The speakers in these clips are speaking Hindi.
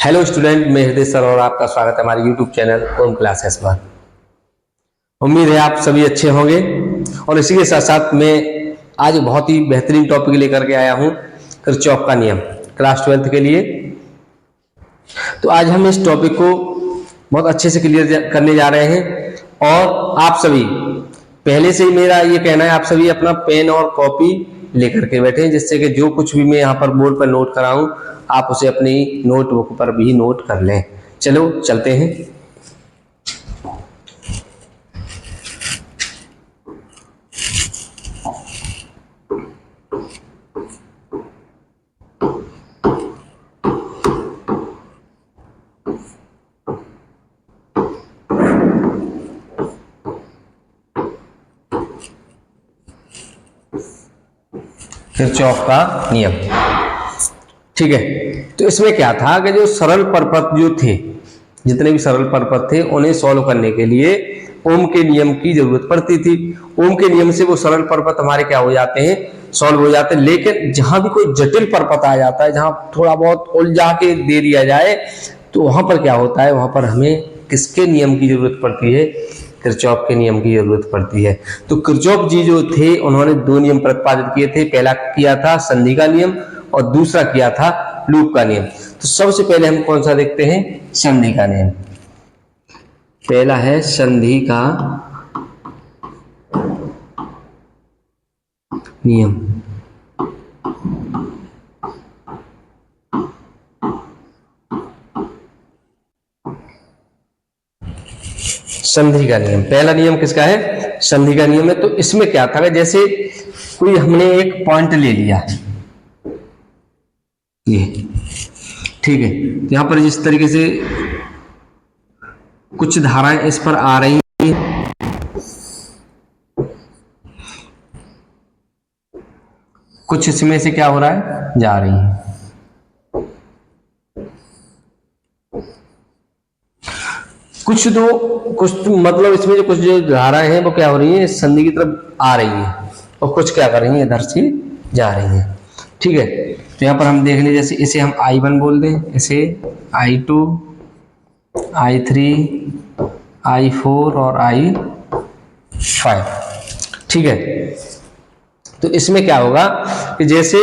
हेलो स्टूडेंट, मैं हृदय सर और आपका स्वागत है हमारे यूट्यूब चैनल ओम क्लासेस पर। उम्मीद है आप सभी अच्छे होंगे और इसी के साथ साथ मैं आज बहुत ही बेहतरीन टॉपिक लेकर के आया हूं, किरचॉफ का नियम क्लास 12th के लिए। तो आज हम इस टॉपिक को बहुत अच्छे से क्लियर करने जा रहे हैं और आप सभी पहले से ही मेरा ये कहना है, आप सभी अपना पेन और कॉपी लेकर के बैठे, जिससे कि जो कुछ भी मैं यहाँ पर बोर्ड पर नोट कराऊं आप उसे अपनी नोटबुक पर भी नोट कर लें। चलो चलते हैं। किरचॉफ का नियम, ठीक है। तो इसमें क्या था कि जो सरल परपथ जो थे, जितने भी सरल परपथ थे उन्हें सॉल्व करने के लिए ओम के नियम की जरूरत पड़ती थी। ओम के नियम से वो सरल परपथ हमारे क्या हो जाते हैं, सॉल्व हो जाते हैं। लेकिन जहां भी कोई जटिल परपथ आ जाता है, जहां थोड़ा बहुत उलझा के दे दिया जाए, तो वहां पर क्या होता है, वहां पर हमें किसके नियम की जरूरत पड़ती है, किरचॉफ के नियम की जरूरत पड़ती है। तो किरचॉफ जी जो थे उन्होंने दो नियम प्रतिपादित किए थे। पहला किया था संधि का नियम और दूसरा किया था लूप का नियम। तो सबसे पहले हम कौन सा देखते हैं, संधि का नियम। पहला है संधि का नियम। संधि का नियम, पहला नियम किसका है, संधि का नियम है। तो इसमें क्या था, जैसे कोई हमने एक पॉइंट ले लिया, ये ठीक है, तो यहां पर जिस तरीके से कुछ धाराएं इस पर आ रही हैं, कुछ इसमें से क्या हो रहा है, जा रही है। कुछ तो मतलब इसमें जो कुछ जो धाराएं हैं वो क्या हो रही है, संधि की तरफ आ रही है और कुछ क्या कर रही है, इधर से जा रही है। ठीक है, तो यहां पर हम देख लें, जैसे इसे हम I1 बोल दें, इसे I2, I3, I4 और I5। ठीक है, तो इसमें क्या होगा कि जैसे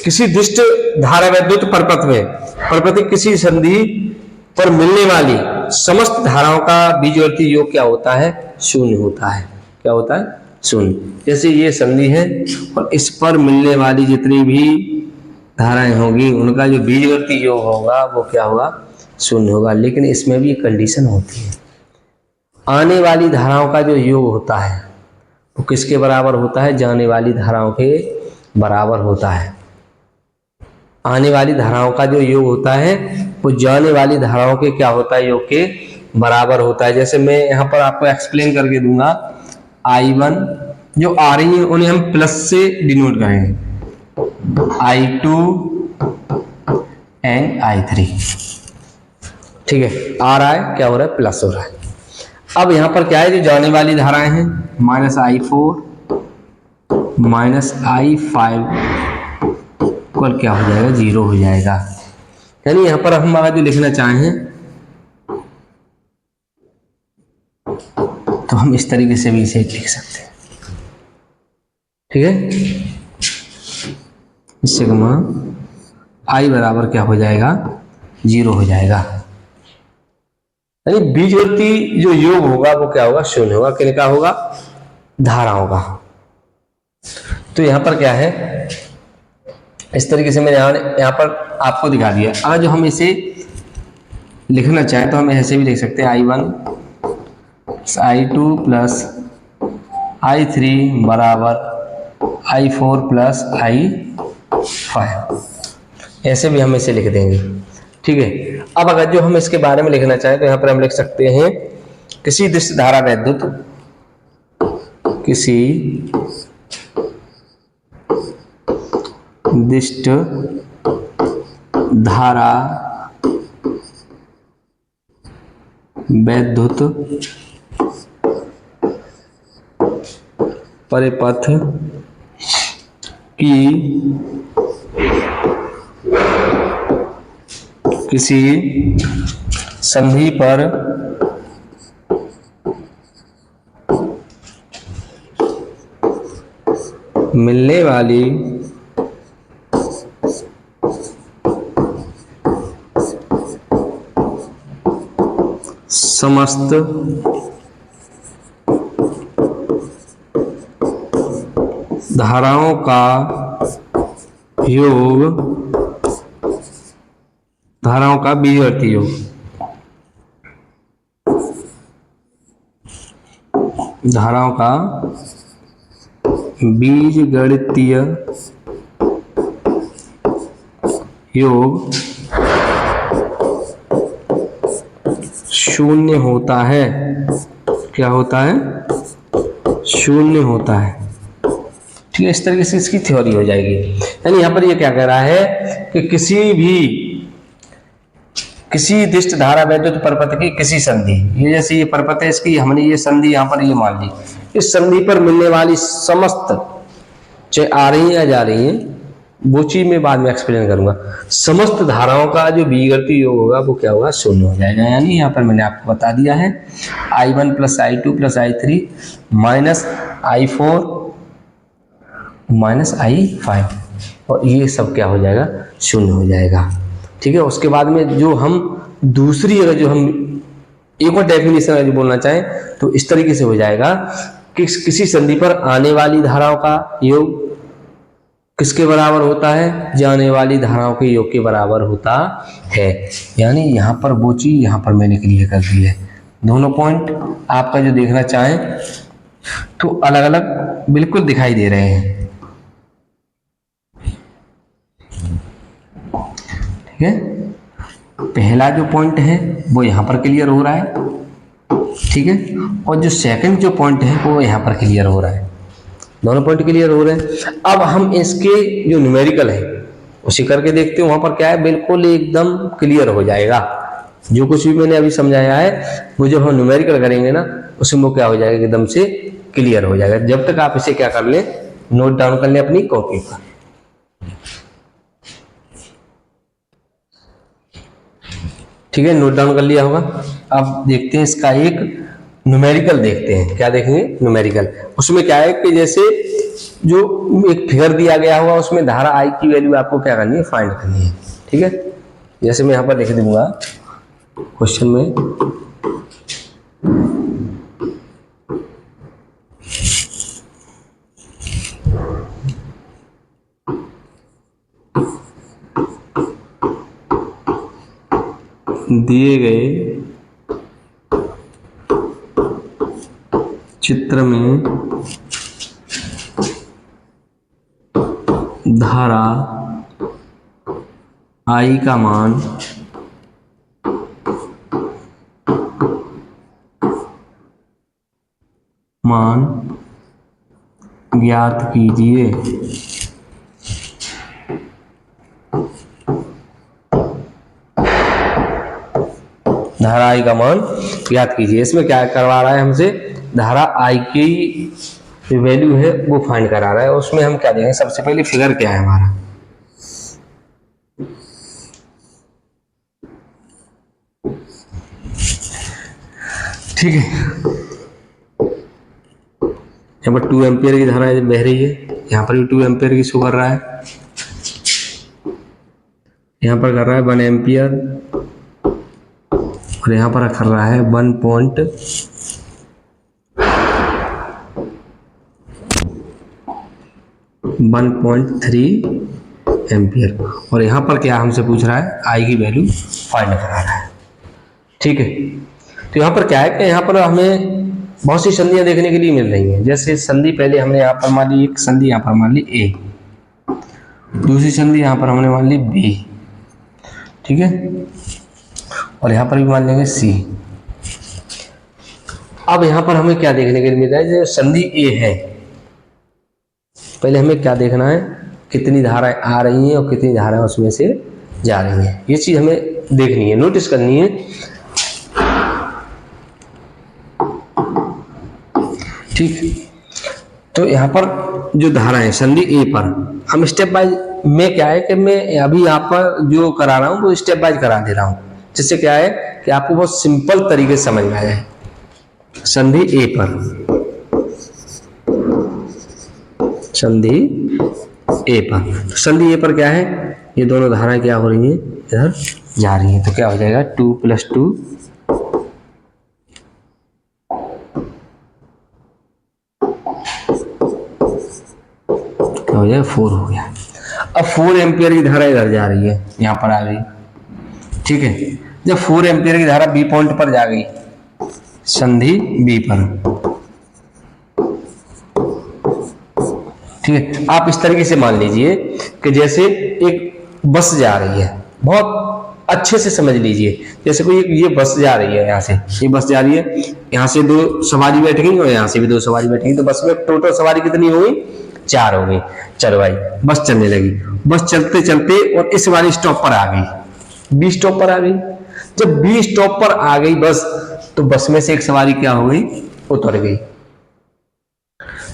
किसी दिष्ट धारा वैद्युत परपथ में परपथ किसी संधि पर मिलने वाली समस्त धाराओं का बीजवर्ती योग क्या होता है, शून्य होता है। क्या होता है, शून्य। जैसे ये संधि है और इस पर मिलने वाली जितनी भी धाराएं होगी उनका जो बीजवर्ती योग होगा वो क्या होगा, शून्य होगा। लेकिन इसमें भी एक कंडीशन होती है, आने वाली धाराओं का जो योग होता है वो किसके बराबर होता है, जाने वाली धाराओं के बराबर होता है। आने वाली धाराओं का जो योग होता है वो जाने वाली धाराओं के क्या होता है, योग के बराबर होता है। जैसे मैं यहाँ पर आपको एक्सप्लेन करके दूंगा, I1 जो आ रही है उन्हें हम प्लस से डिनोट करेंगे, I2 एंड I3। ठीक है, आ रहा है, क्या हो रहा है, प्लस हो रहा है। अब यहां पर क्या है, जो जाने वाली धाराएं हैं, -I4 -I5 इक्वल क्या हो जाएगा, 0 हो जाएगा। यानी यहां पर हम अगर जो लिखना चाहें तो हम इस तरीके से भी इसे लिख सकते हैं। ठीक है, सिग्मा I बराबर क्या हो जाएगा, 0 हो जाएगा। यानी बीजवर्ती जो योग होगा वो क्या होगा, शून्य होगा। किनका होगा, धाराओं का। तो यहां पर क्या है, इस तरीके से मैंने यहाँ पर आपको दिखा दिया। अगर जो हम इसे लिखना चाहें तो हम ऐसे भी लिख सकते हैं, I1 I2 प्लस I3 बराबर I4 प्लस I5, ऐसे भी हम इसे लिख देंगे। ठीक है, अब अगर जो हम इसके बारे में लिखना चाहें तो यहाँ पर हम लिख सकते हैं, किसी दिष्ट धारा वैद्युत, किसी दिष्ट धारा वैद्युत परिपथ की किसी संधि पर मिलने वाली समस्त धाराओं का योग, धाराओं का बीजगणितीय योग, धाराओं का बीजगणितीय योग शून्य होता है। क्या होता है? शून्य होता है। ठीक है, इस तरीके से इसकी थ्योरी हो जाएगी। यानी यहां पर ये क्या कह रहा है कि किसी दिष्ट धारा वैद्युत परपथ की किसी संधि, ये जैसे ये परपथ है इसकी, हमने ये संधि यहां पर ये मान ली, इस संधि पर मिलने वाली समस्त, चाहे आ रही है या जा रही है, वो चीज मैं बाद में एक्सप्लेन करूंगा, समस्त धाराओं का जो बीजगणितीय योग होगा वो क्या होगा? शून्य हो जाएगा। यानी यहाँ पर मैंने आपको बता दिया है I1 + I2 + I3 -I4 -I5, और ये सब क्या हो जाएगा? शून्य हो जाएगा। ठीक है, उसके बाद में जो हम दूसरी, अगर जो हम एक और डेफिनेशन अगर बोलना चाहें तो इस तरीके से हो जाएगा कि किसी संधि पर आने वाली धाराओं का योग किसके बराबर होता है? जाने वाली धाराओं के योग के बराबर होता है। यानी यहाँ पर वो चीज यहाँ पर मैंने क्लियर कर दी है। दोनों पॉइंट आपका जो देखना चाहें तो अलग अलग बिल्कुल दिखाई दे रहे हैं। ठीक है, पहला जो पॉइंट है वो यहाँ पर क्लियर हो रहा है। ठीक है, और जो सेकंड जो पॉइंट है वो यहाँ पर क्लियर हो रहा है। दोनों पॉइंट क्लियर हो रहे हैं। अब हम इसके जो न्यूमेरिकल है उसे करके देखते हैं। वहां पर क्या है? बिल्कुल एकदम क्लियर हो जाएगा। जो कुछ भी मैंने अभी समझाया है वो जब हम न्यूमेरिकल करेंगे ना, उसमें वो क्या हो जाएगा? एकदम से क्लियर हो जाएगा। जब तक आप इसे क्या कर लें, नोट डाउन कर लें अपनी कॉपी पर। ठीक है, नोट डाउन कर लिया होगा। अब देखते हैं इसका एक न्यूमेरिकल देखते हैं। क्या देखेंगे? न्यूमेरिकल। उसमें क्या है कि जैसे जो एक फिगर दिया गया होगा उसमें धारा आई की वैल्यू आपको क्या करनी है? फाइंड करनी है। ठीक है, जैसे मैं यहाँ पर लिख दूंगा क्वेश्चन में, दिए गए चित्र में धारा I का मान ज्ञात कीजिए। धारा I का मान ज्ञात कीजिए। इसमें क्या करवा रहा है हमसे? धारा I की जो वैल्यू है वो फाइंड करा रहा है। उसमें हम क्या देंगे? सबसे पहले फिगर क्या है हमारा? ठीक है, यहाँ पर 2 एम्पियर की धारा बह रही है, यहाँ पर भी 2 एम्पियर की शो कर रहा है, यहाँ पर कर रहा है 1 एम्पियर, और यहाँ पर कर रहा है 1.3 एम्पियर, और यहाँ पर क्या हमसे पूछ रहा है? आई की वैल्यू फाइंड करा रहा है। ठीक है, तो यहाँ पर क्या है कि यहाँ पर हमें बहुत सी संधियां देखने के लिए मिल रही हैं। जैसे संधि पहले हमने यहाँ पर मान ली, एक संधि यहाँ पर मान ली ए, दूसरी संधि यहाँ पर हमने मान ली बी। ठीक है, और यहाँ पर भी मान लेंगे सी। अब यहाँ पर हमें क्या देखने के लिए मिल रहा है? जो संधि ए है, पहले हमें क्या देखना है? कितनी धाराएं आ रही हैं और कितनी धाराएं उसमें से जा रही हैं। ये चीज हमें देखनी है, नोटिस करनी है। ठीक, तो यहाँ पर जो धारा है संधि ए पर हम स्टेप बाय मैं क्या है कि मैं अभी यहाँ पर जो करा रहा हूँ वो स्टेप बाय करा दे रहा हूँ, जिससे क्या है कि आपको बहुत सिंपल तरीके से समझ में आ जाए। संधि ए पर, संधि ए पर, संधि ए पर क्या है, ये दोनों धाराएं क्या हो रही हैं, इधर जा रही हैं। तो क्या हो जाएगा 2 + 2 क्या हो जाएगा 4 हो गया। अब 4 एम्पियर की धारा इधर जा रही है, यहाँ पर आ गई, ठीक है। जब 4 एम्पियर की धारा बी पॉइंट पर जा गई, संधि बी पर, ठीक है। आप इस तरीके से मान लीजिए कि जैसे एक बस जा रही है, बहुत अच्छे से समझ लीजिए, जैसे कोई ये बस जा रही है, यहाँ से ये बस जा रही है, यहाँ से 2 सवारी बैठ गई और यहाँ से भी 2 सवारी बैठ गई, तो बस में टोटल सवारी कितनी हो गई, 4 हो गई। चलो भाई बस चलने लगी, बस चलते चलते और इस वाली स्टॉप पर आ गई, बी स्टॉप पर आ गई। जब बी स्टॉप पर आ गई बस, तो बस में से एक सवारी क्या हो गई, उतर गई।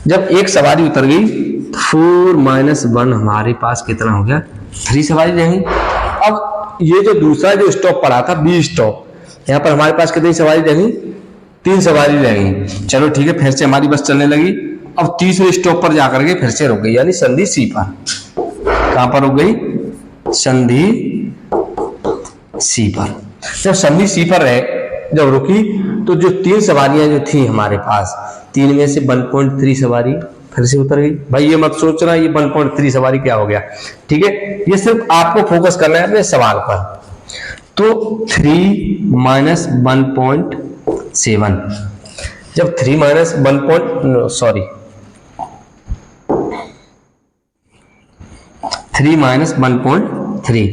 जब एक सवारी उतर गई, 4 - 1 हमारे पास कितना हो गया, 3 सवारी रहेंगी। अब ये जो दूसरा जो स्टॉप पड़ा था बी स्टॉप, यहाँ पर हमारे पास कितनी सवारी रहेंगी, 3 सवारी रहेंगी। चलो ठीक है, फिर से हमारी बस चलने लगी। अब तीसरे स्टॉप पर जाकर के फिर से रुक गई, यानी संधि सी पर। कहां पर रुक गई, संधि सी पर। जब संधि सी पर रहे, जब रुकी, तो जो 3 सवारियां जो थी हमारे पास, 3 में से 1.3 सवारी फिर से उतर गई। भाई ये मत सोचना ये 1.3 सवारी क्या हो गया, ठीक है। ये सिर्फ आपको फोकस करना है अपने सवाल पर। तो 3 - 1.7, जब 3 - 1 सॉरी 3 - 1.3,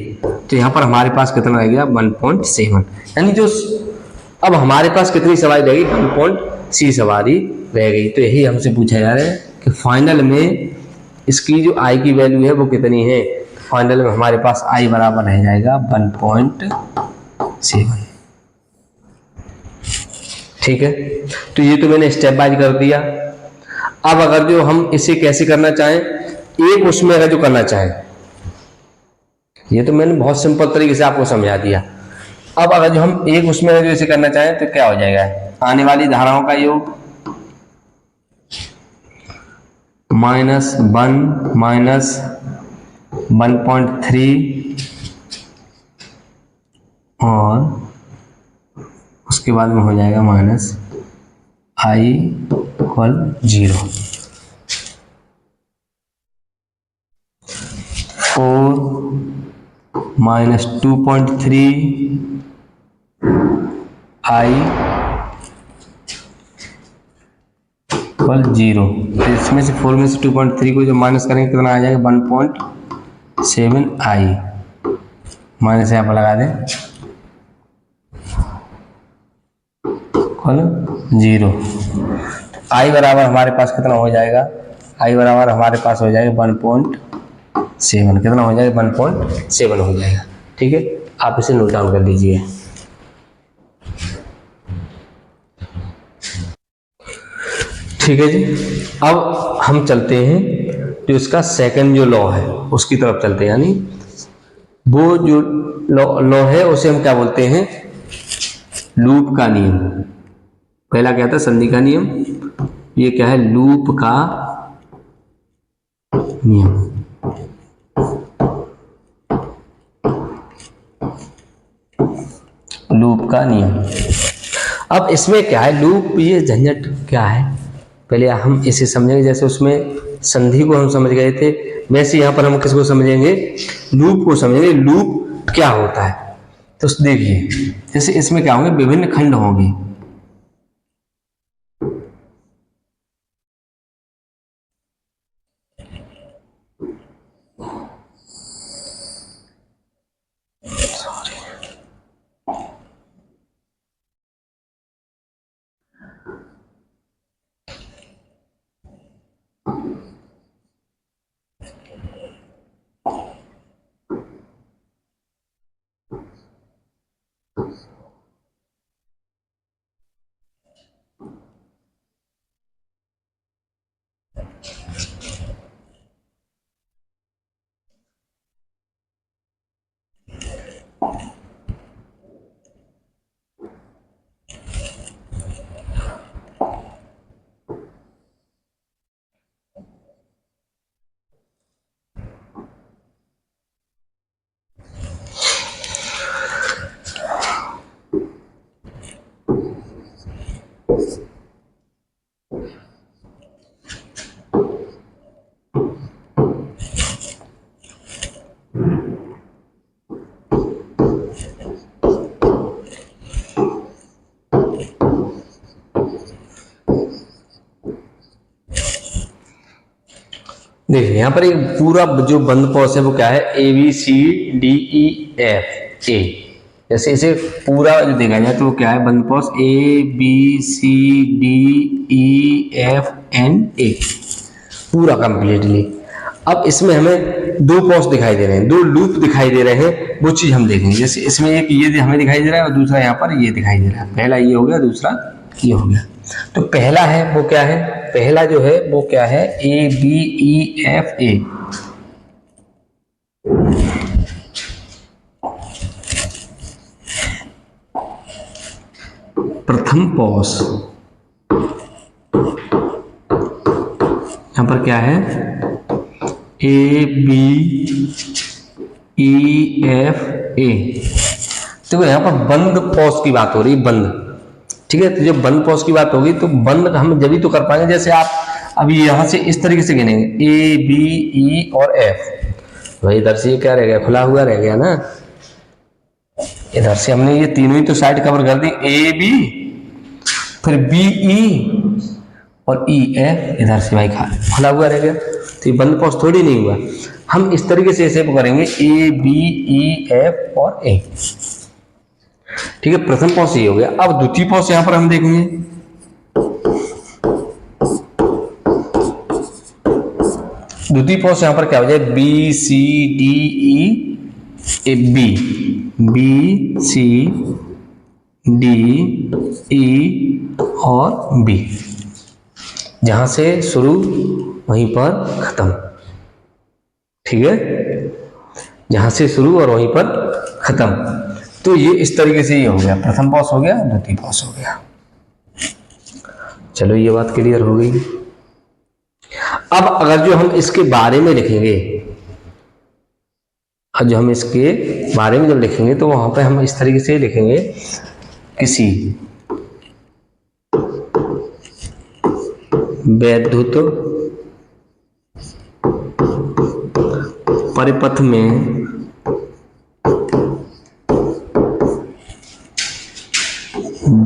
तो यहाँ पर हमारे पास कितना रह गया 1.7, यानी जो अब हमारे पास कितनी सवारी रहेगी, 1.c सवारी रह गई। तो यही हमसे पूछा जा रहा है कि फाइनल में इसकी जो आई की वैल्यू है वो कितनी है। फाइनल में हमारे पास आई बराबर रह जाएगा 1.7, ठीक है। तो ये तो मैंने स्टेप बाय कर दिया। अब अगर जो हम इसे कैसे करना चाहें, एक उसमें अगर जो करना चाहें, ये तो मैंने बहुत सिंपल तरीके से आपको समझा दिया। अब अगर जो हम एक उसमें जो इसे करना चाहें तो क्या हो जाएगा, आने वाली धाराओं का योग -1 - 1.3 और उसके बाद में हो जाएगा -i = 0, 4 - 2.3 i = 0। तो इसमें से 4 में से 2.3 को जब माइनस करेंगे कितना आ जाएगा 1.7 i, माइनस यहाँ पर लगा दें = 0। i बराबर हमारे पास कितना हो जाएगा, i बराबर हमारे पास हो जाएगा 1.7, कितना हो जाएगा 1.7 हो जाएगा, ठीक है। आप इसे नोट डाउन कर लीजिए। ठीक है जी। अब हम चलते हैं जो इसका सेकंड जो लॉ है उसकी तरफ चलते हैं, यानी वो जो लॉ है उसे हम क्या बोलते हैं, लूप का नियम। पहला क्या था, संधि का नियम, ये क्या है, लूप का नियम। लूप का नियम। अब इसमें क्या है, लूप ये झंझट क्या है, पहले हम इसे समझेंगे। जैसे उसमें संधि को हम समझ गए थे, वैसे यहाँ पर हम किसको समझेंगे, लूप को समझेंगे। लूप क्या होता है, तो देखिए जैसे इसमें क्या होंगे, विभिन्न खंड होंगे। देखिए यहाँ पर एक पूरा जो बंद पॉज है वो क्या है, A B C D E F A. जैसे इसे पूरा जो देखा जाए तो वो क्या है, बंद pause A B C D E F N A, पूरा कंप्लीटली। अब इसमें हमें दो पॉज दिखाई दे रहे हैं, दो लूप दिखाई दे रहे हैं, वो चीज हम देखेंगे। जैसे इसमें एक ये हमें दिखाई दे रहा है और दूसरा यहाँ पर ये दिखाई दे रहा है। पहला ये हो गया, दूसरा ये हो गया। तो पहला है वो क्या है, पहला जो है वो क्या है, ए बी ई एफ ए। प्रथम पॉज यहां पर क्या है, ए बी ई एफ ए। तो यहां पर बंद पॉज की बात हो रही है, बंद। ठीक है, तो जब बंद पॉज की बात होगी तो बंद हम जब ही तो कर पाएंगे, जैसे आप अभी यहां से इस तरीके से गिनेंगे ए बी ई और एफ, भाई इधर से ये क्या रह गया, खुला हुआ रह गया ना। इधर से हमने ये तीनों ही तो साइड कवर कर दी, ए बी फिर बी ई और ई एफ, इधर से भाई खुला हुआ रह गया। तो ये बंद पॉज थोड़ी नहीं हुआ। हम इस तरीके से इसे करेंगे ए बी ई एफ और ए। ठीक है, प्रथम पॉज ये हो गया। अब द्वितीय पॉज यहां पर हम देखेंगे, द्वितीय पॉज यहां पर क्या हो जाए, B C D E A B, B C D E और बी, जहां से शुरू वहीं पर खत्म। ठीक है, जहां से शुरू और वहीं पर खत्म। तो ये इस तरीके से ये हो गया, प्रथम पॉज हो गया, द्वितीय पॉज हो गया। चलो ये बात क्लियर हो गई। अब अगर जो हम इसके बारे में लिखेंगे, जो हम इसके बारे में जब लिखेंगे तो वहां पे हम इस तरीके से लिखेंगे, किसी वैद्युत परिपथ में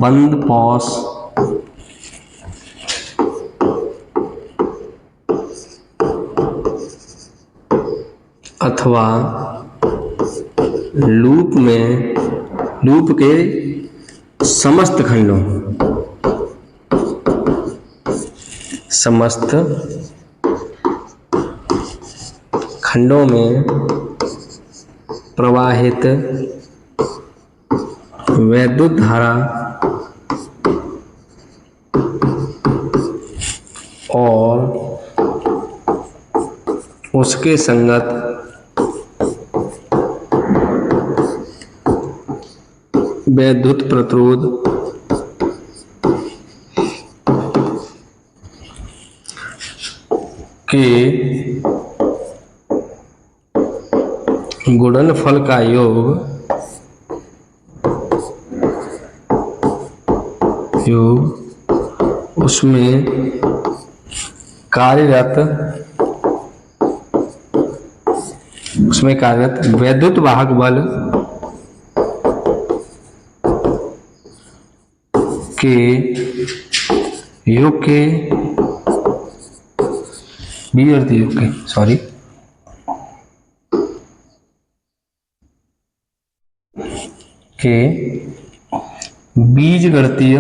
बंद पॉज अथवा लूप में, लूप के समस्त खंडों, समस्त खंडों में प्रवाहित वैद्युत धारा और उसके संगत वैद्युत प्रतिरोध के गुणनफल का योग उसमें कार्यरत वैद्युत वाहक बल के योग के बीजगणितीय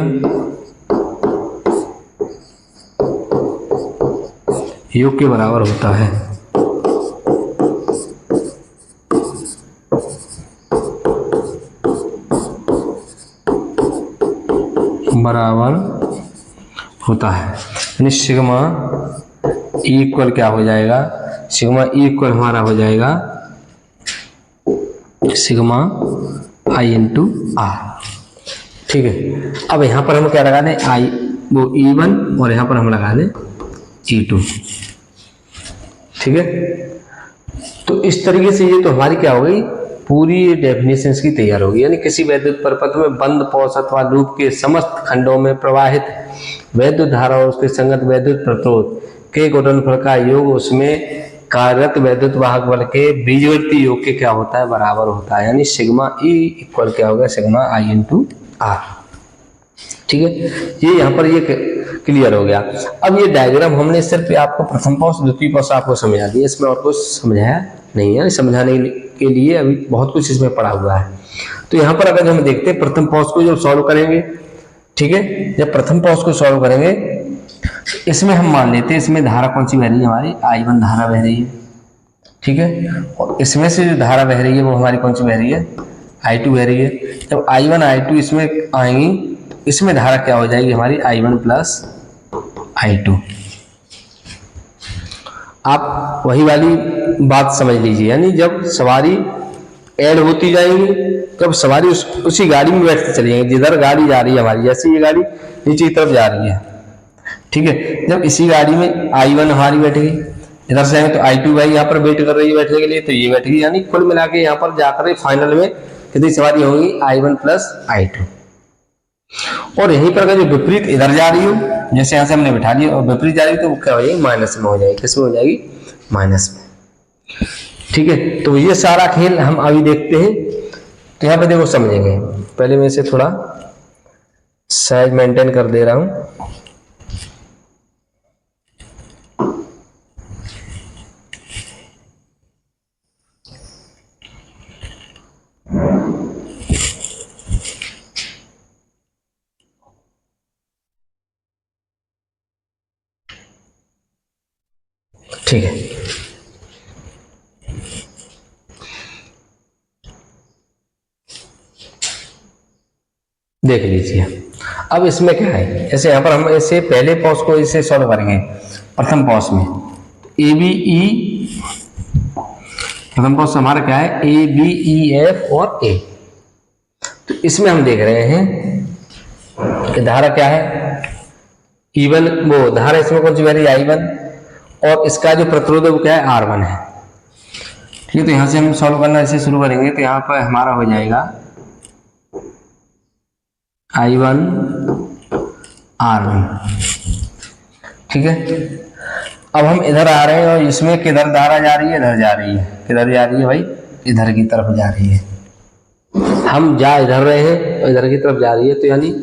योग के बराबर होता है। बराबर होता है, यानी सिग्मा इक्वल क्या हो जाएगा, सिग्मा इक्वल हमारा हो जाएगा सिग्मा आई इंटू आर। ठीक है, अब यहाँ पर हम क्या लगा दें, आई वो E1 और यहाँ पर हम लगा दें E2। ठीक है, तो इस तरीके से ये तो हमारी क्या हो गई, पूरी डेफिनेशंस की तैयार होगी। यानी किसी वैद्युत परिपथ में बंद पॉस अथवा लूप के समस्त खंडों में प्रवाहित वैद्युत धारा और उसके संगत वैद्युत प्रतिरोध के गुणनफल का योग उसमें कार्यरत वैद्युत वाहक बल के बीजगणितीय योग के क्या होता है, बराबर होता है। यानी सिग्मा E इक्वल क्या होगा, सिग्मा आई इंटू आर। ठीक है, ये यहाँ पर ये क्लियर हो गया। अब ये डायग्राम हमने सिर्फ आपको प्रथम पॉस द्वितीय पॉस आपको समझा दिया, इसमें और कुछ समझाया नहीं है। समझाने के लिए अभी बहुत कुछ इसमें पड़ा हुआ है। तो यहाँ पर अगर हम देखते हैं प्रथम पॉस को जब सॉल्व करेंगे, ठीक है, जब प्रथम पॉस को सॉल्व करेंगे इसमें हम मान लेते हैं इसमें धारा कौन सी बह रही है, हमारी I1 धारा बह रही है। ठीक है, और इसमें से जो धारा बह रही है वो हमारी कौन सी बह रही है, I2 बह रही है। जब I1 I2 इसमें आएंगी, इसमें धारा क्या हो जाएगी हमारी I1 प्लस I2। आप वही वाली बात समझ लीजिए, यानी जब सवारी ऐड होती जाएंगी, जब सवारी उसी गाड़ी में बैठते चली जाएंगे जिधर गाड़ी जा रही है हमारी, जैसे ये गाड़ी नीचे की तरफ जा रही है। ठीक है, जब इसी गाड़ी में I1 हमारी बैठ गई, इधर से आएंगे तो I2 भाई यहाँ पर वेट कर रही है बैठने के लिए, तो ये बैठ गई। यानी कुल मिला के यहाँ पर जाकर फाइनल में कितनी सवारी होगी, I1 प्लस I2। और यहीं पर अगर जो विपरीत इधर जा रही हो, जैसे यहाँ से हमने बैठा लिया, और विपरीत जा रही हो तो वो क्या हो जाएगी, माइनस में हो जाएगी। किस में हो जाएगी, माइनस में। ठीक है, तो ये सारा खेल हम अभी देखते हैं। तो यहाँ पे देखो समझेंगे, पहले मैं इसे थोड़ा साइज मेंटेन कर दे रहा हूं। ठीक है, देख लीजिए। अब इसमें क्या है, जैसे यहाँ पर हम इसे पहले पॉस को इसे सॉल्व करेंगे प्रथम पॉस में। ए बी ई, प्रथम पॉस हमारा क्या है, ए बी ई एफ और ए। तो इसमें हम देख रहे हैं कि धारा क्या है, E1, वो धारा इसमें कौन सी बह रही है, I1, और इसका जो प्रतिरोध है वो क्या है, R1 है। ठीक है, तो यहां से हम सॉल्व करना ऐसे शुरू करेंगे। तो यहाँ पर हमारा हो जाएगा I1 R1। ठीक है, अब हम इधर आ रहे हैं और इसमें किधर धारा जा रही है, इधर जा रही है। किधर जा रही है भाई, इधर की तरफ जा रही है। हम जा इधर रहे हैं और इधर की तरफ जा रही है, तो यानी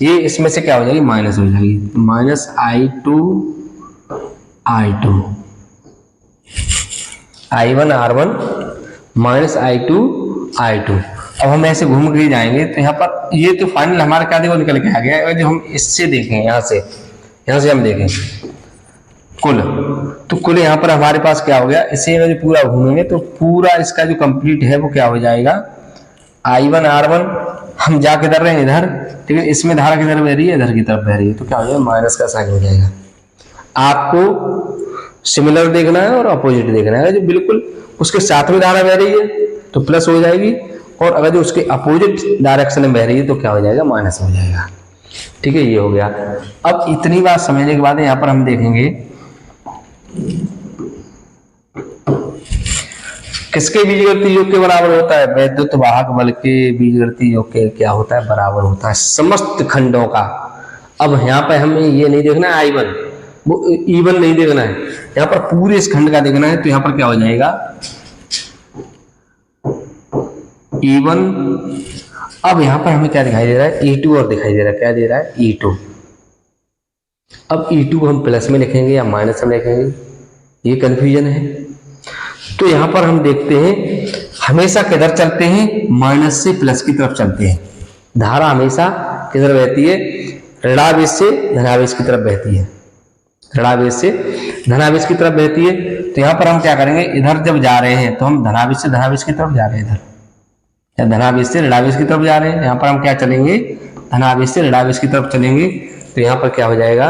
ये इसमें से क्या हो जाएगी, माइनस हो जाएगी, minus I2 I2, I1 R1 minus I2 I2। अब हम ऐसे घूम के जाएंगे तो यहाँ पर ये तो फाइनल हमारा क्या देखो निकल के आ गया। जो हम इससे देखें, यहाँ से हम देखें कुल, तो कुल यहाँ पर हमारे पास क्या हो गया, इसे अगर पूरा घूमेंगे तो पूरा इसका जो कंप्लीट है वो क्या हो जाएगा, I1 R1 हम जा किधर रहे हैं, इधर। ठीक है, इसमें धारा किधर बह रही है, इधर की तरफ बह रही है, तो क्या हो जाएगा, माइनस का साइन हो जाएगा। आपको सिमिलर देखना है और अपोजिट देखना है। जो बिल्कुल उसके साथ में धारा बह रही है तो प्लस हो जाएगी, और अगर जो उसके अपोजिट डायरेक्शन में बह रही है तो क्या हो जाएगा, माइनस हो जाएगा। ठीक है, ये हो गया। अब इतनी बात समझने के बाद यहाँ पर हम देखेंगे किसके बीजगणितीय योग के बराबर होता है, वैद्युत वाहक बल के बीजगणितीय योग के क्या होता है, बराबर होता है समस्त खंडों का। अब यहाँ पर हमें ये नहीं देखना है I1, वो E1 नहीं देखना है, यहाँ पर पूरे इस खंड का देखना है। तो यहाँ पर क्या हो जाएगा, E1। अब यहाँ पर हमें क्या दिखाई दे रहा है, E2 और दिखाई दे रहा है, क्या दे रहा है, E2। अब E2 को हम प्लस में लिखेंगे या माइनस में लिखेंगे, ये कंफ्यूजन है। तो यहाँ पर हम देखते हैं हमेशा किधर चलते हैं, माइनस से प्लस की तरफ चलते हैं। धारा हमेशा किधर बहती है, ऋणावेश से धनावेश की तरफ बहती है, ऋणावेश से धनावेश की तरफ बहती है। तो यहाँ पर हम क्या करेंगे, इधर जब जा रहे हैं तो हम धनावेश से धनावेश की तरफ जा रहे हैं, इधर या धनावेश से ऋणावेश की तरफ जा रहे हैं। यहाँ पर हम क्या चलेंगे, धनावेश से ऋणावेश की तरफ चलेंगे। तो यहाँ पर क्या हो जाएगा,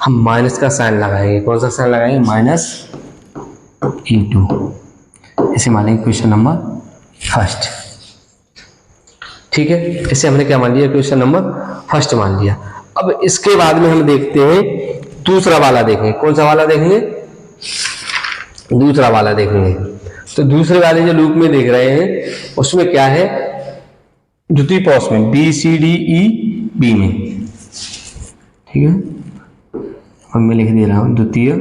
हम माइनस का साइन लगाएंगे। कौन सा साइन लगाएंगे, माइनस E2। इसे मानेंगे क्वेश्चन नंबर फर्स्ट। ठीक है, इसे हमने क्या मान लिया, क्वेश्चन नंबर फर्स्ट मान लिया। अब इसके बाद में हम देखते हैं दूसरा वाला, देखेंगे कौन सा वाला देखेंगे, दूसरा वाला देखेंगे। तो दूसरे वाले जो लूप में देख रहे हैं उसमें क्या है, द्वितीय पॉस में B C D E B में, ठीक है, अब मैं लिख दे रहा हूं द्वितीय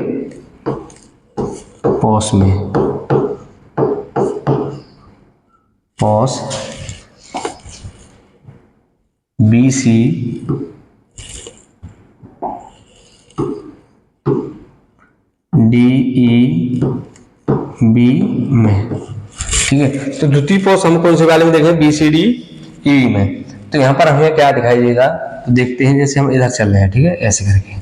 पॉस में, pause B C D E B में, ठीक है। तो द्वितीय पॉस हम कौन से वाले में देखें, बी सी डी ई में। तो यहां पर हमें क्या दिखाई देगा, तो देखते हैं, जैसे हम इधर चल रहे हैं, ठीक है, ऐसे करके।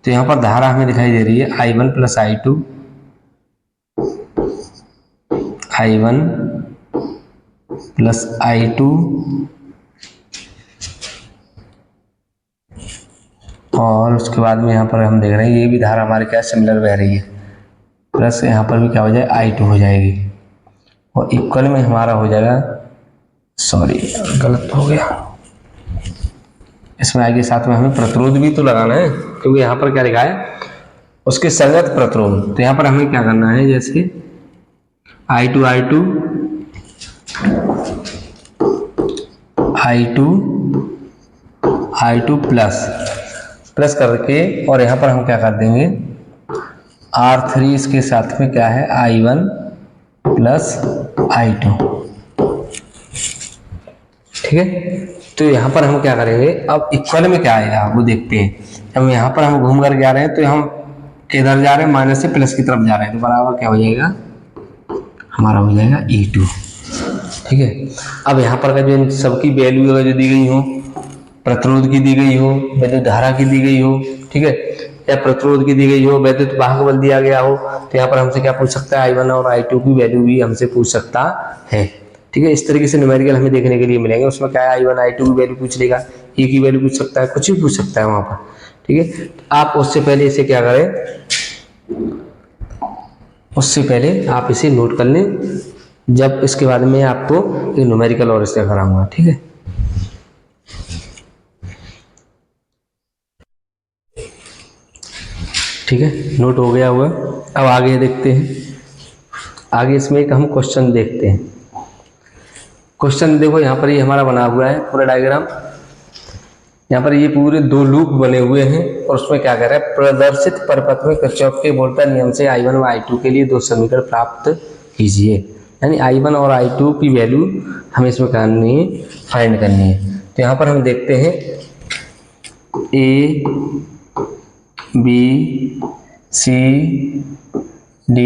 तो यहां पर धारा हमें दिखाई दे रही है I1 plus I2, I1 plus I2 और उसके बाद में यहाँ पर हम देख रहे हैं ये भी धारा हमारे क्या सिमिलर बह रही है, प्लस यहाँ पर भी क्या हो जाए, I2 हो जाएगी, और इक्वल में हमारा हो जाएगा, सॉरी गलत हो गया, इसमें आगे साथ में हमें प्रतिरोध भी तो लगाना है, क्योंकि यहाँ पर क्या लिखा है, उसके संगत प्रतिरोध। तो यहाँ पर हमें क्या करना है, जैसे I2 I2 I2 I2 plus करके, और यहाँ पर हम क्या कर देंगे R3 इसके साथ में क्या है, I1 प्लस I2, ठीक है। तो यहाँ पर हम क्या करेंगे, अब इक्वल में क्या आएगा वो देखते हैं। अब यहाँ पर हम घूम कर जा रहे हैं, तो हम किधर जा रहे हैं, माइनस से प्लस की तरफ जा रहे हैं, तो बराबर क्या हो जाएगा, हमारा हो जाएगा E2, ठीक है। अब यहाँ पर का जो सबकी वैल्यू अगर जो दी गई हो, प्रतिरोध की दी गई हो, विद्युत धारा की दी गई हो, ठीक है, या प्रतिरोध की दी गई हो, विद्युत वाहक बल दिया गया हो, तो यहाँ पर हमसे क्या पूछ सकता है, I1 और I2 की वैल्यू भी हमसे पूछ सकता है, ठीक है। इस तरीके से न्यूमेरिकल हमें देखने के लिए मिलेंगे। उसमें क्या है, I1 I2 की वैल्यू पूछ लेगा, E की वैल्यू पूछ सकता है, कुछ भी पूछ सकता है वहां पर, ठीक है। आप उससे पहले इसे क्या करें, उससे पहले आप इसे नोट कर लें, जब इसके बाद में आपको ये न्यूमेरिकल और इससे कराऊंगा, ठीक है। ठीक है, नोट हो गया हुआ। अब आगे देखते हैं, आगे इसमें एक हम क्वेश्चन देखते हैं। क्वेश्चन देखो यहाँ पर ये हमारा बना हुआ है पूरा डायग्राम, यहाँ पर ये पूरे दो लूप बने हुए हैं, और उसमें क्या कर रहा है, प्रदर्शित परिपथ में किरचॉफ के वोल्टेज नियम से I1 व I2 के लिए दो समीकरण प्राप्त कीजिए। यानी I1 और I2 की वैल्यू हमें इसमें करनी है, फाइंड करनी है। तो यहाँ पर हम देखते हैं A B C D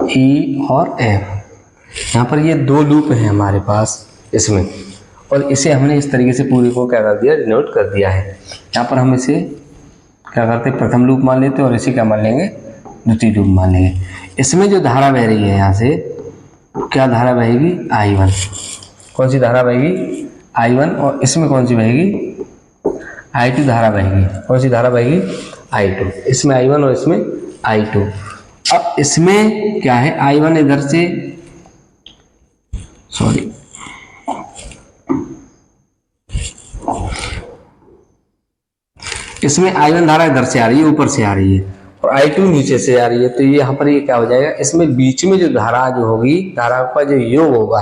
E और F, यहाँ पर ये दो लूप हैं हमारे पास इसमें, और इसे हमने इस तरीके से पूरे को क्या कर दिया, डिनोट कर दिया है। यहाँ पर हम इसे क्या करते हैं, प्रथम लूप मान लेते हैं, और इसे क्या मान लेंगे, द्वितीय लूप मान लेंगे। इसमें जो धारा बह रही है, यहाँ से क्या धारा बहेगी, I1, कौन सी धारा बहेगी, I1, और इसमें कौन सी बहेगी, I2 धारा बहेगी, कौन सी धारा बहेगी, I2, इसमें I1 और इसमें I2। अब इसमें क्या है, I1 इधर से, सॉरी इसमें I1 धारा इधर से आ रही है, ऊपर से आ रही है, और I2 नीचे से आ रही है। तो ये यहाँ पर ये क्या हो जाएगा, इसमें बीच में जो धारा जो होगी, धारा का जो योग होगा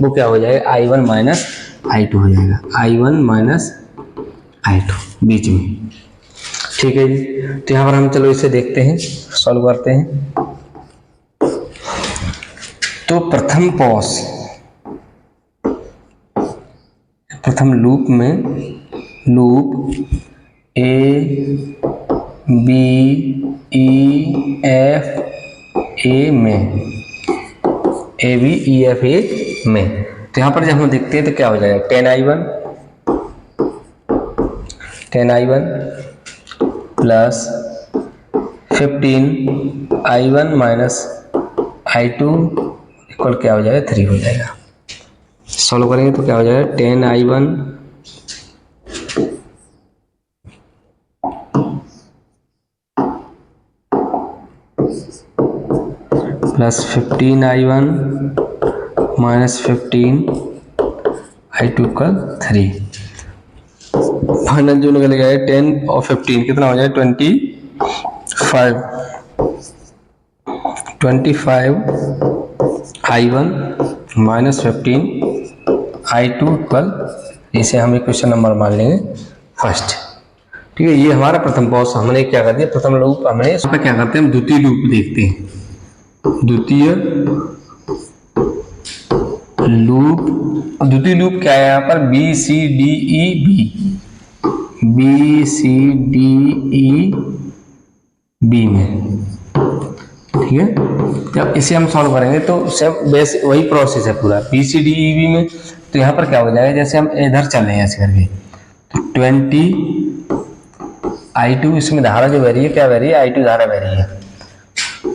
वो क्या हो जाएगा, I1 माइनस I2 हो जाएगा, I1 माइनस I2 बीच में, ठीक है जी। तो यहाँ पर हम चलो इसे देखते हैं, सॉल्व करते हैं। तो प्रथम पॉस, प्रथम लूप में, loop A B E F A में, A B E F A में, तो यहाँ पर जब हम देखते हैं तो क्या हो जाएगा, 10I1 plus 15I1 minus I2 equal क्या हो जाएगा, 3 हो जाएगा। सॉल्व करेंगे तो क्या हो जाएगा, 10I1 plus 15I1 -15 i2 = 3। Final जो निकल गया है 10 और 15 कितना हो जाए 25। 25 i1 -15 i2 = इसे हम क्वेश्चन नंबर मान लेंगे फर्स्ट। ठीक है, ये हमारा प्रथम पॉज हमने क्या कर दिया, प्रथम लूप हमने इस पर क्या करते हैं, हम द्वितीय लूप देखते हैं। द्वितीय लूप क्या है यहाँ पर, B C D E B में। ठीक है, जब इसे हम सॉल्व करेंगे तो सब बेस वही प्रोसेस है पूरा B C D E B में। तो यहाँ पर क्या हो जाएगा, जैसे हम इधर चल रहे हैं ऐसे करके, तो 20 i2 इसमें धारा जो बह रही है, क्या बह रही है, i2 धारा बह रही है,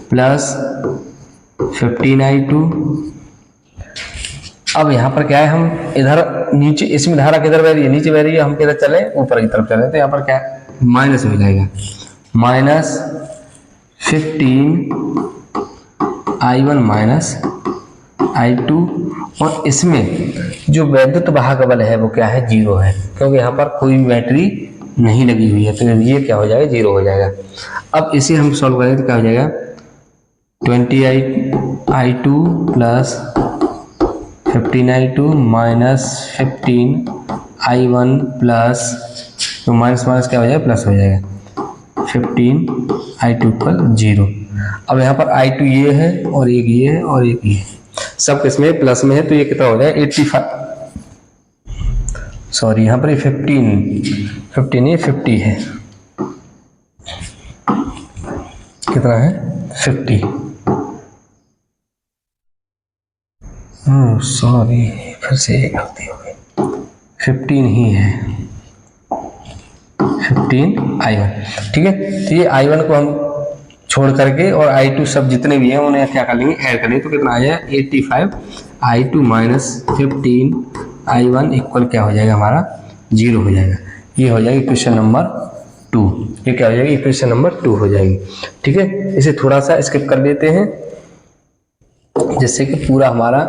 प्लस 15 i2। अब यहाँ पर क्या है, हम इधर नीचे इसमें धारा किधर बह रही है, नीचे बह रही है, हम किधर चले, ऊपर की तरफ चले, तो यहाँ पर क्या माइनस हो जाएगा, -15 i1 -i2। और इसमें जो वैद्युत वाहक बल है वो क्या है, 0 है, क्योंकि यहाँ पर कोई बैटरी नहीं लगी हुई है, तो ये क्या हो जाएगा, 0 हो जाएगा। अब इसे हम सॉल्व करेंगे तो क्या हो जाएगा, 20 i2 + 15 i2 -15 i1 प्लस, तो माइनस क्या हो जाएगा, प्लस हो जाएगा, 15 i2 = 0। अब यहाँ पर i2 ये है और एक ये है और एक ये है, सब किसमें प्लस में है, तो ये कितना हो जाएगा 85, सॉरी यहाँ पर 15 ये 50 है, कितना है 50, सॉरी फिर से एक गलती हो गई, 15 ही है, 15 i1। ठीक है, तो ये i1 को हम छोड़ करके और i2 सब जितने भी हैं उन्हें क्या कर लेंगे, ऐड कर लेंगे, तो कितना आ जाएगा 85 i2 -15 i1 = क्या हो जाएगा हमारा, 0 हो जाएगा। ये हो जाएगी क्वेश्चन नंबर 2, ये क्या हो जाएगी, क्वेश्चन नंबर 2 हो जाएगी। ठीक है, इसे थोड़ा सा स्किप कर लेते हैं जिससे कि पूरा हमारा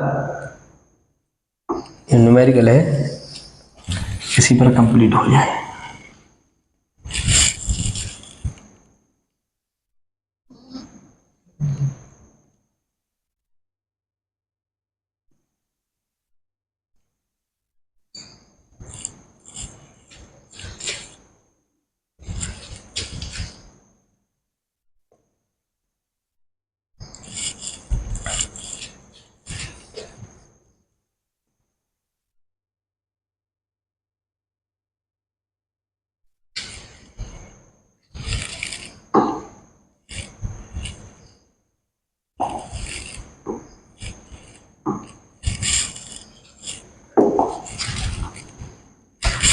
न्यूमेरिकल है इसी पर कंप्लीट हो जाए।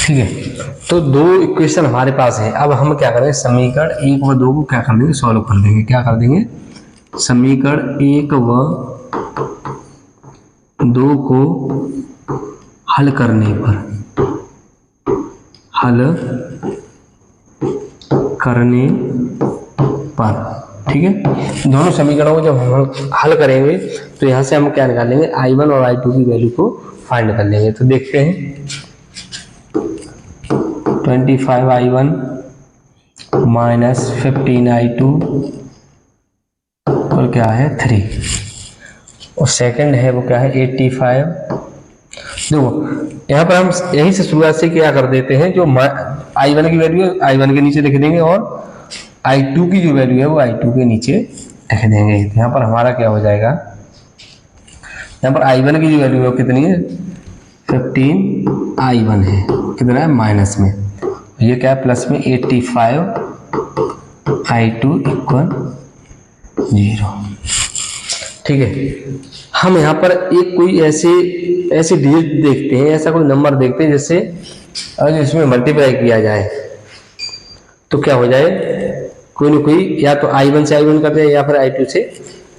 ठीक है, तो 2 इक्वेशन हमारे पास है। अब हम क्या करेंगे, समीकरण 1 व 2 को क्या कर देंगे, सॉल्व कर देंगे। क्या कर देंगे, समीकरण 1 व 2 को हल करने पर ठीक है, दोनों समीकरणों को जब हम हल करेंगे तो यहाँ से हम क्या निकालेंगे, i1 और i2 की वैल्यू को फाइंड कर लेंगे। तो देखते हैं, 25 i1 -15 i2 और क्या है 3, और सेकंड है वो क्या है 85। देखो यहाँ पर हम यहीं से शुरुआत से क्या कर देते हैं, जो i1 की वैल्यू है i1 के नीचे लिख देंगे और i2 की जो वैल्यू है वो i2 के नीचे लिख देंगे। यहाँ पर हमारा क्या हो जाएगा, यहाँ पर i1 की जो वैल्यू है वो कितनी है, 15 i1 है, कितना है माइनस में, ये क्या है प्लस में 85 i2 = 0। ठीक है, हम यहाँ पर एक कोई ऐसी डिजिट देखते हैं, ऐसा कोई नंबर देखते हैं जिससे अगर इसमें मल्टीप्लाई किया जाए तो क्या हो जाए, कोई ना कोई या तो i1 से i1 कर जाए या फिर i2 से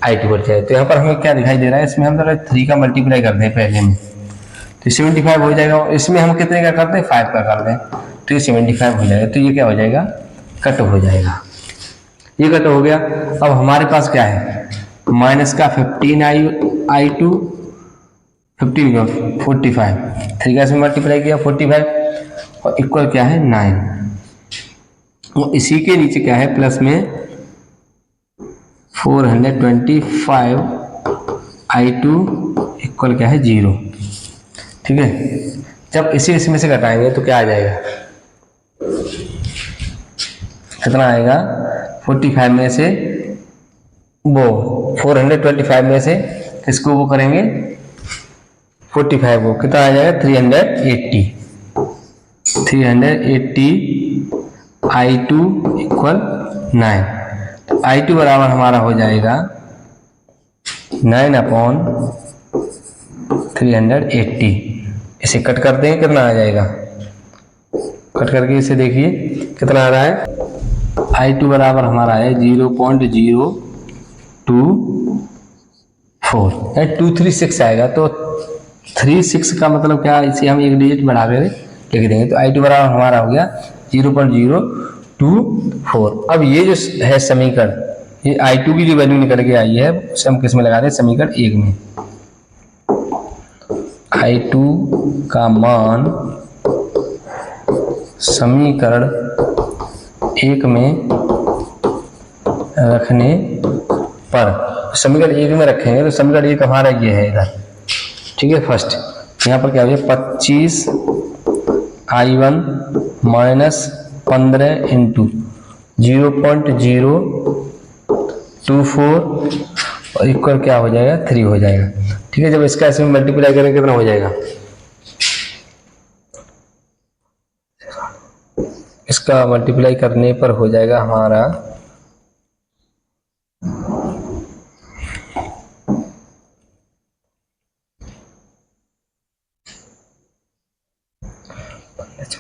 i2 कर जाए। तो यहाँ पर हमें क्या दिखाई दे रहा है, इसमें हम 3 का मल्टीप्लाई कर दें पहले में, तो 75 हो जाएगा, और इसमें हम कितने का करते हैं, 5 का कर दें, तो ये 75 हो जाएगा। तो ये क्या हो जाएगा, कट हो जाएगा, ये कट हो गया। अब हमारे पास क्या है, माइनस का 15 i2 15 का 45, 3 का इसमें मल्टीप्लाई किया 45 और इक्वल क्या है 9। और इसी के नीचे क्या है प्लस में 425 I2 इक्वल क्या है 0। ठीक है, जब इसी इसमें से घटाएंगे तो क्या आ जाएगा, कितना आएगा 45 में से वो 425 में से किसको वो करेंगे 45 को, कितना आ जाएगा 380 I2 इक्वल 9। तो I2 बराबर हमारा हो जाएगा 9/380। इसे कट कर देंगे, कितना आ जाएगा, कट करके इसे देखिए कितना आ रहा है, I2 बराबर हमारा है 0.024 236 आएगा। तो 36 का मतलब क्या, इसे हम एक डिजिट बढ़ा कर लिख देंगे। तो I2 बराबर हमारा हो गया 0.024। अब ये जो है समीकरण, ये I2 की जो वैल्यू निकल के आई है उसे हम किस में लगा दें, समीकरण 1 में। I2 का मान समीकरण 1 में रखने पर, समीकरण 1 में रखेंगे तो समीकरण 1 हमारा ये है इधर। ठीक है, फर्स्ट यहाँ पर क्या हो जाए 25 I1 माइनस 15 इंटू 0.024 और इक्वल क्या हो जाएगा 3 हो जाएगा। ठीक है, जब इसका इसमें मल्टीप्लाई करेंगे कितना हो जाएगा, इसका मल्टीप्लाई करने पर हो जाएगा हमारा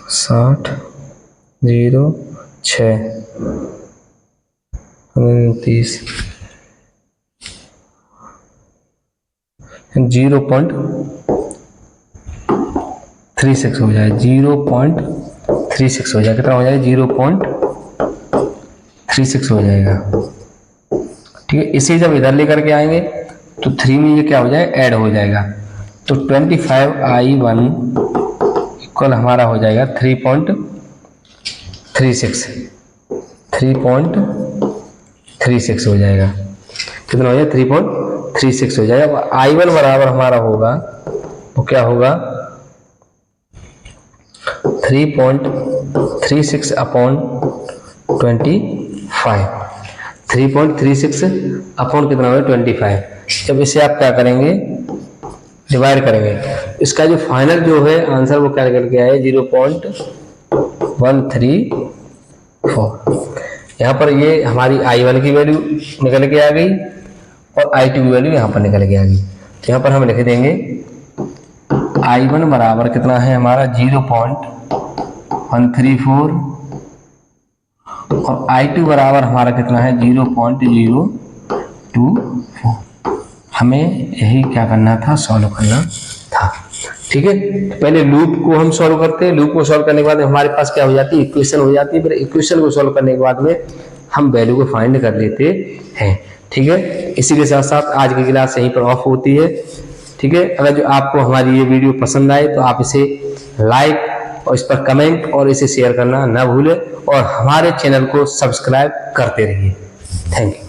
60 0 6 29 0.36 हो जाए, 0.36 हो जाए, कितना हो जाए 0.36 हो जाएगा। ठीक है, इसे जब इधर लेकर के आएंगे तो 3 में ये क्या हो जाए ऐड हो जाएगा। तो 25 I1 इक्वल हमारा हो जाएगा 3.36 हो जाएगा। कितना हो जाएगा 3.36 हो जाएगा। I1 बराबर हमारा होगा वो क्या होगा 3.36 अपॉन 25, 3.36 अपॉन कितना होगा 25। जब इसे आप क्या करेंगे डिवाइड करेंगे, इसका जो फाइनल जो है आंसर वो क्या निकल के आए 0.134। यहाँ पर ये हमारी I1 की वैल्यू निकल के आ गई और I2 की वैल्यू यहाँ पर निकल के आ गई। तो यहाँ पर हम लिख देंगे I1 बराबर कितना है हमारा 0.134 और I2 बराबर हमारा कितना है 0.024। हमें यही क्या करना था, सॉल्व करना था। ठीक है, तो पहले लूप को हम सॉल्व करते हैं। लूप को सॉल्व करने के बाद हमारे पास क्या हो जाती है इक्वेशन हो जाती है। फिर इक्वेशन को सॉल्व करने के बाद में हम वैल्यू को फाइंड कर लेते हैं। ठीक है, इसी के साथ साथ आज की क्लास यहीं पर ऑफ होती है। ठीक है, अगर जो आपको हमारी ये वीडियो पसंद आए तो आप इसे लाइक और इस पर कमेंट और इसे शेयर करना ना भूलें और हमारे चैनल को सब्सक्राइब करते रहिए। Thank you.